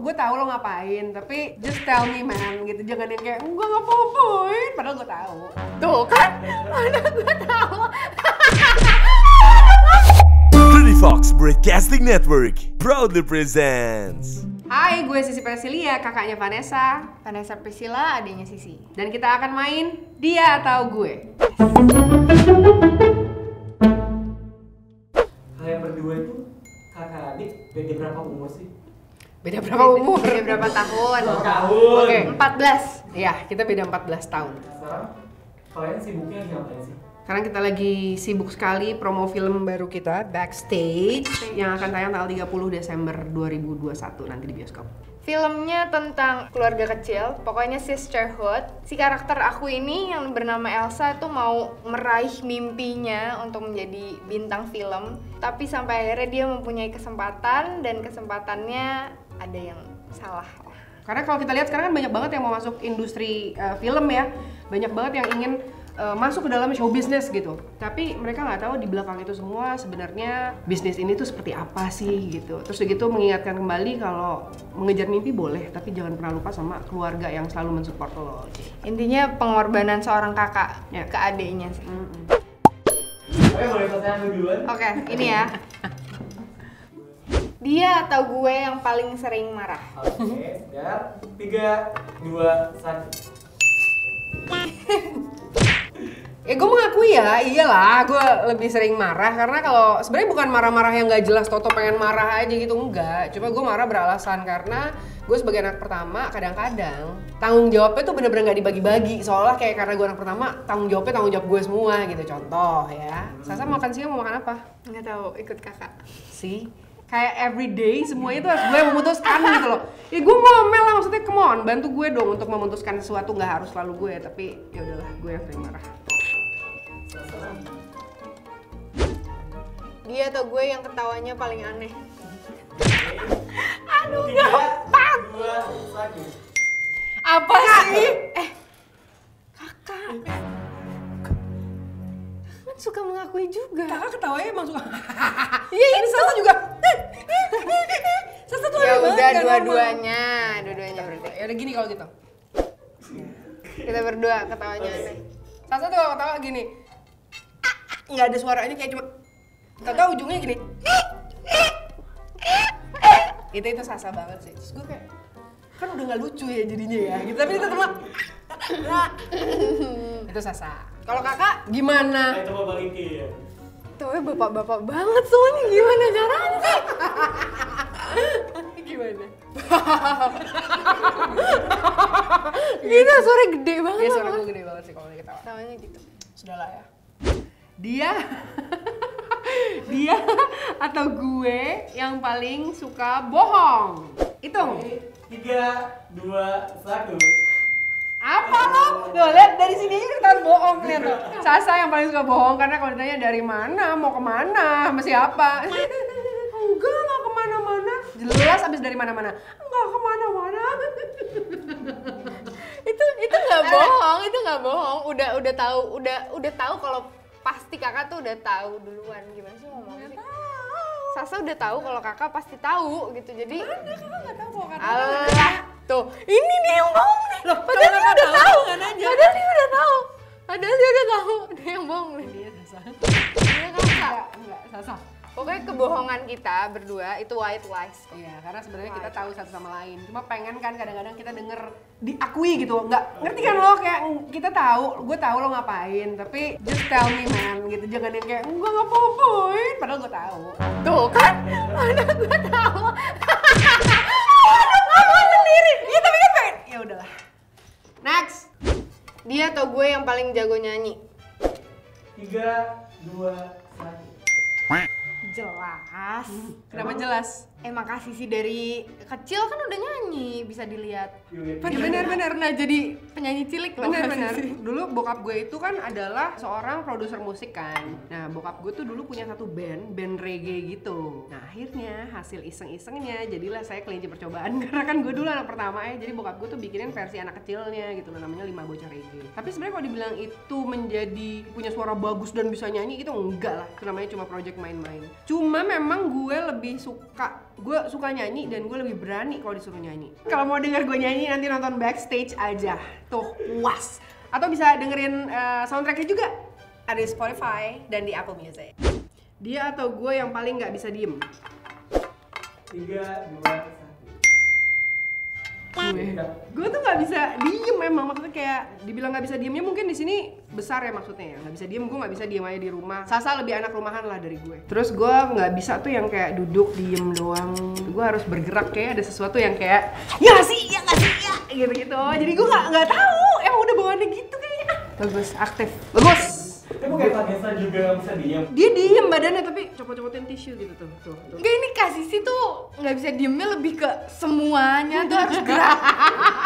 Gue tahu lo ngapain, tapi just tell me man gitu, jangan yang kayak gue ngapa-ngapain, padahal gue tahu. Tuh kan, mana gue tahu. Pretty Fox Broadcasting Network proudly presents. Hai, gue Sisi Presilia, kakaknya Vanessa. Vanessa Priscilla, adiknya Sisi. Dan kita akan main Dia Atau Gue. Kalian berdua itu kakak adik, beda berapa umur sih? Beda berapa umur? Beda berapa tahun? Tahun. Oke. 14. Iya, kita beda 14 tahun. Sekarang kalian sibuknya lagi ngapain sih? Sekarang kita lagi sibuk sekali promo film baru kita, Backstage, yang akan tayang tanggal 30 Desember 2021 nanti di bioskop. Filmnya tentang keluarga kecil, pokoknya sisterhood. Si karakter aku ini yang bernama Elsa tuh mau meraih mimpinya untuk menjadi bintang film. Tapi sampai akhirnya dia mempunyai kesempatan dan kesempatannya ada yang salah. Karena kalau kita lihat sekarang kan banyak banget yang mau masuk industri film ya, banyak banget yang ingin masuk ke dalam show business gitu. Tapi mereka nggak tahu di belakang itu semua sebenarnya bisnis ini tuh seperti apa sih gitu. Terus begitu mengingatkan kembali kalau mengejar mimpi boleh, tapi jangan pernah lupa sama keluarga yang selalu mensupport lo. Intinya pengorbanan seorang kakak Ya. ke adiknya sih. Oke, boleh selesai aku duluan? Oke, ini ya. Dia atau gue yang paling sering marah? Oke, siap. 3, 2, 1. Ya gue mengakui ya, iyalah gue lebih sering marah karena kalau sebenarnya bukan marah-marah yang nggak jelas, toto pengen marah aja gitu, enggak. Cuma gue marah beralasan karena gue sebagai anak pertama kadang-kadang tanggung jawabnya tuh bener-bener nggak dibagi-bagi, seolah kayak karena gue anak pertama tanggung jawabnya tanggung jawab gue semua gitu. Contoh ya, Sasa makan siang mau makan apa? Nggak tahu, ikut kakak. Sih, kayak everyday semuanya tuh harus gue yang memutuskan gitu loh. Ya gue ngomel lah, maksudnya come on, bantu gue dong untuk memutuskan sesuatu, nggak harus selalu gue, tapi ya udahlah gue yang sering marah. Dia atau gue yang ketawanya paling aneh? Aduh, gampang. 2, 1. Apa sih? Kakak kan suka mengakui juga. Kakak ketawanya emang suka. Iya Ini itu. Sasa juga. Sasa tuh Ya aneh banget, udah nggak dua-duanya normal. berarti. Ya udah gini kalau gitu. Kita berdua ketawanya aneh. Sasa tuh kalau ketawa gini. Nggak ada suaranya, kayak cuma tahu ujungnya gini. Itu Sasa banget sih. Terus gue kayak kan udah nggak lucu ya jadinya ya gitu, tapi itu tetap itu Sasa. Kalau kakak gimana? Ayo coba balikin ya. Tuh bapak-bapak banget semuanya, gimana caranya sih? Gimana? Gitu, suara gede banget. Iya, suara gue gede banget sih kalau lagi ketawa. Ketawanya gitu. Sudahlah ya. Dia dia atau gue yang paling suka bohong. Hitung. 3, 2, 1. Apa lo? Loh, lihat dari sini aja ketahuan bohong, lihat tuh. Sasa yang paling suka bohong karena kalau ditanya dari mana, mau kemana, sama siapa? Enggak kemana-mana. Jelas abis dari mana-mana. Enggak kemana-mana. Itu nggak bohong, itu nggak bohong. Udah tahu kalau pasti kakak tuh udah tahu duluan. Gimana sih ngomongnya sih? Sasa udah tahu kalau kakak pasti tahu gitu. Jadi Mana kakak nggak tahu kok kan? alah tuh, ini dia yang bohong nih. Loh, Padahal kalau dia kakak udah tahu, tahu. nggak nanya. Padahal dia udah tahu. Padahal dia udah tahu. Dia yang bohong nih. Dia Sasa. Dia kakak. Enggak, Sasa. Pokoknya kebohongan kita berdua itu white lies. Iya, karena sebenarnya kita tahu satu sama lain. Cuma pengen kan kadang-kadang kita denger diakui gitu. Ngerti kan lo, kayak kita tahu, gue tahu lo ngapain, tapi just tell me man gitu. Jangan yang kayak gue ngapain, padahal gue tahu. Tuh kan, mana gue tahu. Aku sendiri. Iya, tapi kan pengen. Ya udahlah. Next. Dia atau gue yang paling jago nyanyi? 3, 2, 1. Jelas. Kenapa jelas? Emang kasih sih dari kecil kan udah nyanyi, bisa dilihat. Bener-bener. Nah, jadi Penyanyi cilik loh. bener-bener. Kasih. Dulu bokap gue itu kan adalah seorang produser musik kan. Nah, bokap gue tuh dulu punya satu band reggae gitu. Nah, akhirnya hasil iseng-isengnya jadilah saya kelinci percobaan karena kan gue dulu anak pertama ya. Jadi bokap gue tuh bikinin versi anak kecilnya gitu, namanya 5 Bocah Reggae. Tapi sebenarnya kalau dibilang itu menjadi punya suara bagus dan bisa nyanyi itu enggak lah. Itu namanya cuma project main-main. Cuma memang gue lebih suka gue suka nyanyi dan gue lebih berani kalau disuruh nyanyi. Kalau mau denger gue nyanyi nanti nonton Backstage aja, tuh puas. Atau bisa dengerin soundtracknya juga, ada di Spotify dan di Apple Music. Dia atau gue yang paling nggak bisa diem? 3, 2, 1. Gue tuh nggak bisa diem emang, maksudnya kayak dibilang nggak bisa diemnya mungkin di sini besar ya maksudnya ya, nggak bisa diem. Gue nggak bisa diem aja di rumah. Sasa lebih anak rumahan lah dari gue. Terus gue nggak bisa tuh yang kayak duduk diem doang. Gue harus bergerak, kayak ada sesuatu yang kayak ya nggak sih ya gitu. Jadi gue nggak tahu emang udah bawaannya gitu kayaknya. Bagus, aktif, bagus. Tapi kayak Vanessa juga nggak bisa diam. Dia diem badannya tapi copot-copotin tisu gitu tuh. Enggak, ini Kasisi tuh nggak bisa diemnya, lebih ke semuanya tuh harus gerak.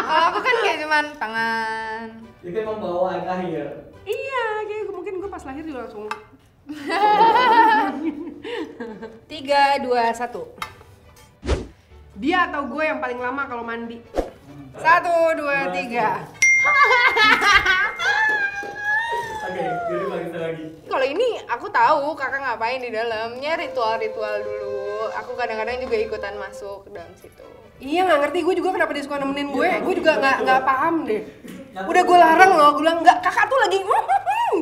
Kalau aku kan kayak cuman tangan. Itu emang bawaan akhir. Iya, kayak mungkin gue pas lahir juga langsung 3, 2, 1. Dia atau gue yang paling lama kalau mandi? 1, 2, 3. Oke, jadi Vanessa lagi. Kalau ini aku tahu kakak ngapain di dalamnya, ritual-ritual dulu. Aku kadang-kadang juga ikutan masuk ke dalam situ. Iya, nggak ngerti gue juga kenapa dia suka nemenin gue. Gue juga nggak paham deh. Udah gue larang loh, gue bilang nggak, kakak tuh lagi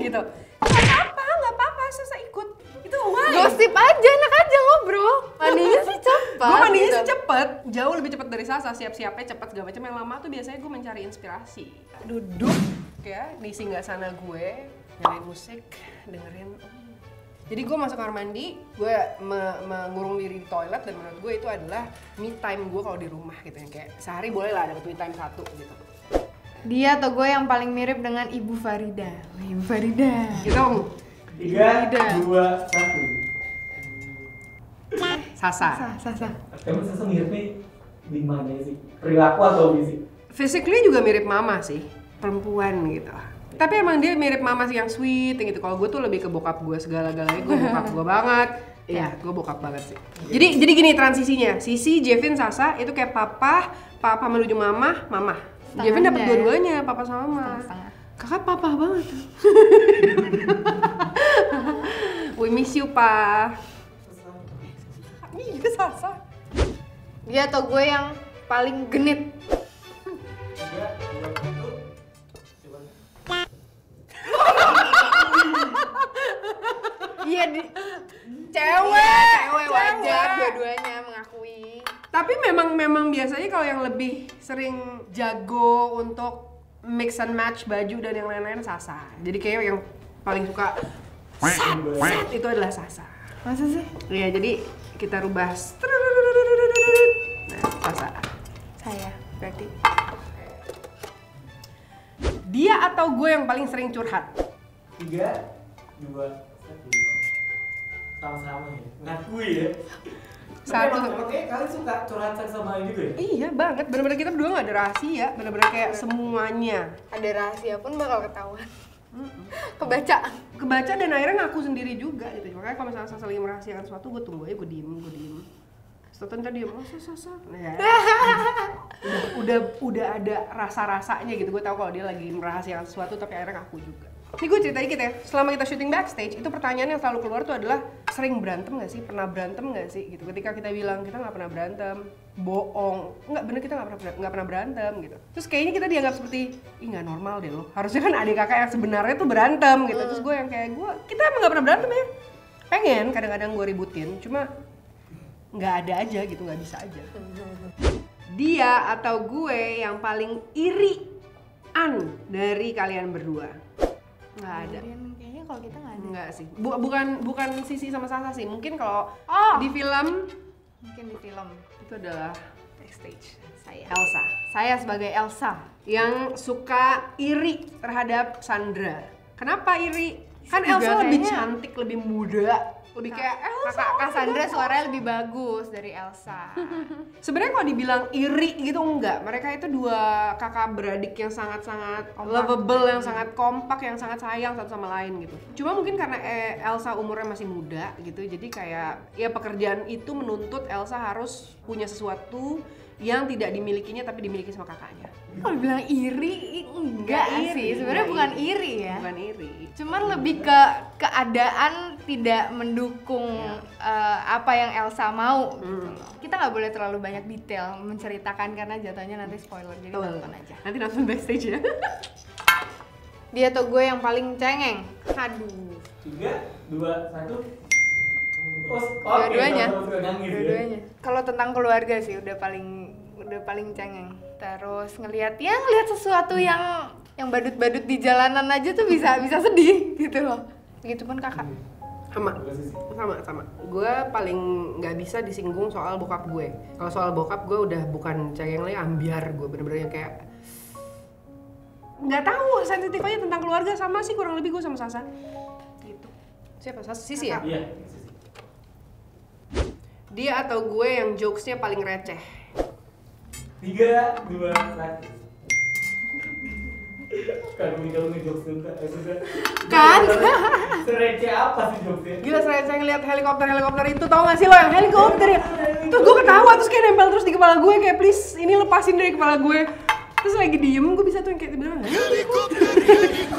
gitu. Nggak apa-apa, Sasa ikut. Itu why? Gosip aja, enak aja ngobrol. Mandinya sih cepet. Gue mandinya gitu. sih cepet, jauh lebih cepet dari Sasa. Siap-siapnya cepet segala macam. Yang lama tuh biasanya gue mencari inspirasi. Duduk ya di singgah sana gue, nyalain musik, dengerin. Jadi gue masuk kamar mandi, gue mengurung diri di toilet, dan menurut gue itu adalah me time gue kalau di rumah gitu, yang kayak sehari boleh lah dapet me time 1 gitu. Dia atau gue yang paling mirip dengan Ibu Farida. Ibu Farida. Gitu. 3, 2, 1. Sasa. Sasa. Emang Sasa miripnya di mana sih? Perilaku atau fisik? Physically juga mirip mama sih, perempuan gitu. Tapi emang dia mirip mama sih yang sweet gitu. Kalau gue tuh lebih ke bokap gue, segala-galanya gue bokap gue banget. Iya, gue bokap banget sih. Jadi gini transisinya. Sisi, Jevin, Sasa itu kayak papa menuju mama. Setengahnya Jevin dapat ya. dua-duanya, papa sama mama. Setengah. Kakak papa banget. We miss you, Pa. Ini juga Sasa. Dia atau gue yang paling genit. 3, 2, 1. Coba. Iya, Cewek wajar dua-duanya mengakui. Tapi memang biasanya kalau yang lebih sering jago untuk mix and match baju dan yang lain-lain Sasa. Jadi kayak yang paling suka set itu adalah Sasa. Masa sih? Iya, jadi kita rubah. Nah, Sasa. Saya berarti. Dia atau gue yang paling sering curhat? 3, 2, 1. Sama-sama ya. Ngakui ya. Satu. Oke, kalian suka curhat seks sama ini juga ya? Iya banget, bener-bener kita berdua gak ada rahasia, bener-bener kayak semuanya. Ada rahasia pun bakal ketahuan. Kebaca. Kebaca dan akhirnya ngaku sendiri juga gitu. Makanya kalau misalnya Sasa lagi merahasiakan sesuatu, gue tunggu aja, gue diem. Setelah tadi diem, oh Sasa. Nah, udah ada rasa-rasanya gitu. Gue tahu kalau dia lagi merahasiakan sesuatu, tapi akhirnya ngaku juga. Ini gue cerita dikit ya, selama kita syuting Backstage, itu pertanyaan yang selalu keluar tuh adalah sering berantem gak sih? Pernah berantem gak sih? Gitu. Ketika kita bilang kita gak pernah berantem, bohong. Enggak, bener kita gak pernah berantem gitu. Terus kayaknya kita dianggap seperti, ih gak normal deh lo. Harusnya kan adik kakak yang sebenarnya tuh berantem gitu. Terus gue yang kayak, kita emang gak pernah berantem ya. Pengen kadang-kadang gue ributin, cuma nggak ada aja gitu, nggak bisa aja. Dia atau gue yang paling irian dari kalian berdua? Nggak ada. Kayaknya kalau kita nggak ada. Nggak sih. Bukan Sisi sama Sasa sih. Mungkin kalau di film Mungkin di film. itu adalah Backstage. Saya. Elsa. Saya sebagai Elsa. Yang suka iri terhadap Sandra. Kenapa iri? Kan Juga Elsa lebih kayaknya- cantik, lebih muda, lebih kayak Elsa. Kakak Sandra suaranya lebih bagus dari Elsa. Sebenarnya kalau dibilang iri gitu enggak, mereka itu dua kakak beradik yang sangat-sangat lovable, yang sangat kompak, yang sangat sayang satu sama lain gitu. Cuma mungkin karena Elsa umurnya masih muda gitu, jadi kayak ya pekerjaan itu menuntut Elsa harus punya sesuatu yang tidak dimilikinya tapi dimiliki sama kakaknya. Kalau bilang iri, enggak Nggak iri, sih. Sebenarnya nggak bukan iri. iri ya. Bukan iri. Cuman lebih ke keadaan tidak mendukung apa yang Elsa mau gitu loh. Kita nggak boleh terlalu banyak detail menceritakan karena jatuhnya nanti spoiler, jadi Betul. nonton aja. Nanti nonton backstage ya. Dia atau gue yang paling cengeng? Aduh. 3, 2, 1. Dua-duanya. Dua-duanya. Dua-duanya. Kalau tentang keluarga sih udah paling cengeng. Terus ngelihat sesuatu yang badut-badut di jalanan aja tuh bisa sedih gitu loh. Begitupun kakak. Sama. Gue paling nggak bisa disinggung soal bokap gue. Kalau soal bokap gue udah bukan cengeng lagi, ambiar. Gue bener-bener yang kayak nggak tahu, sensitif aja tentang keluarga. Sama sih kurang lebih gue sama Sasa gitu. Siapa? Sisi ya? Iya. Dia atau gue yang jokesnya paling receh? 3, 2, 1. Kalau ngejokes juga, Kan? Sereceh apa sih jokesnya? Gila, saya ngeliat helikopter itu, tau gak sih lo yang helikopter ya? Terus gue ketawa, terus kayak nempel terus di kepala gue, kayak please ini lepasin dari kepala gue. Terus lagi diem, gue bisa tuh yang kayak bilang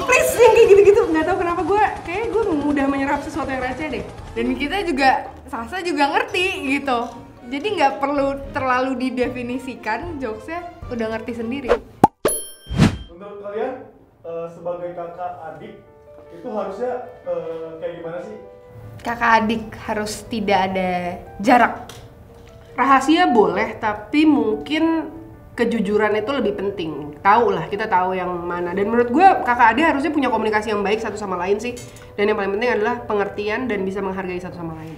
please, yang kayak gitu-gitu. Gak tau kenapa kayak gue mudah menyerap sesuatu yang receh deh. Dan kita juga, Sasa juga ngerti gitu. Jadi nggak perlu terlalu didefinisikan, jokesnya udah ngerti sendiri. Menurut kalian sebagai kakak adik itu harusnya kayak gimana sih? Kakak adik harus tidak ada jarak. Rahasia boleh, tapi mungkin kejujuran itu lebih penting. Tahu lah, kita tahu yang mana. Dan menurut gue kakak adik harusnya punya komunikasi yang baik satu sama lain sih. Dan yang paling penting adalah pengertian dan bisa menghargai satu sama lain.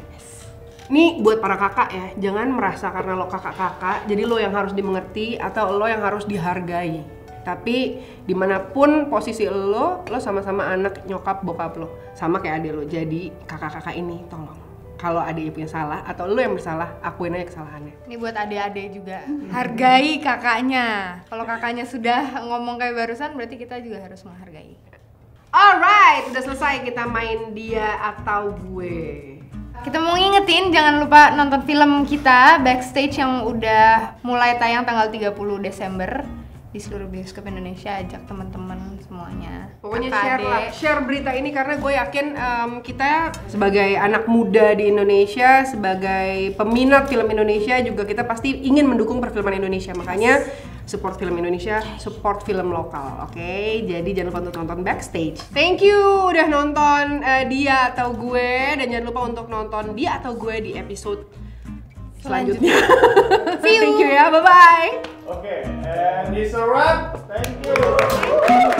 Ini buat para kakak ya, jangan merasa karena lo kakak-kakak, jadi lo yang harus dimengerti atau lo yang harus dihargai. Tapi dimanapun posisi lo sama-sama anak nyokap bokap lo, sama kayak adik lo. Jadi kakak-kakak ini tolong, kalau adiknya punya salah atau lo yang bersalah, akuin aja kesalahannya. Ini buat adik-adik juga, hargai kakaknya. Kalau kakaknya sudah ngomong kayak barusan, berarti kita juga harus menghargai. Alright, udah selesai kita main dia atau gue. Kita mau ngingetin, jangan lupa nonton film kita Backstage yang udah mulai tayang tanggal 30 Desember di seluruh bioskop Indonesia. Ajak teman-teman semuanya. Pokoknya kakak, share berita ini karena gue yakin kita sebagai anak muda di Indonesia, sebagai peminat film Indonesia juga kita pasti ingin mendukung perfilman Indonesia. Makanya support film Indonesia, support film lokal, oke? Jadi jangan lupa untuk nonton Backstage. Thank you udah nonton Dia atau Gue, dan jangan lupa untuk nonton Dia atau Gue di episode selanjutnya. See you. Thank you ya, bye-bye. Oke, and it's a wrap. Thank you.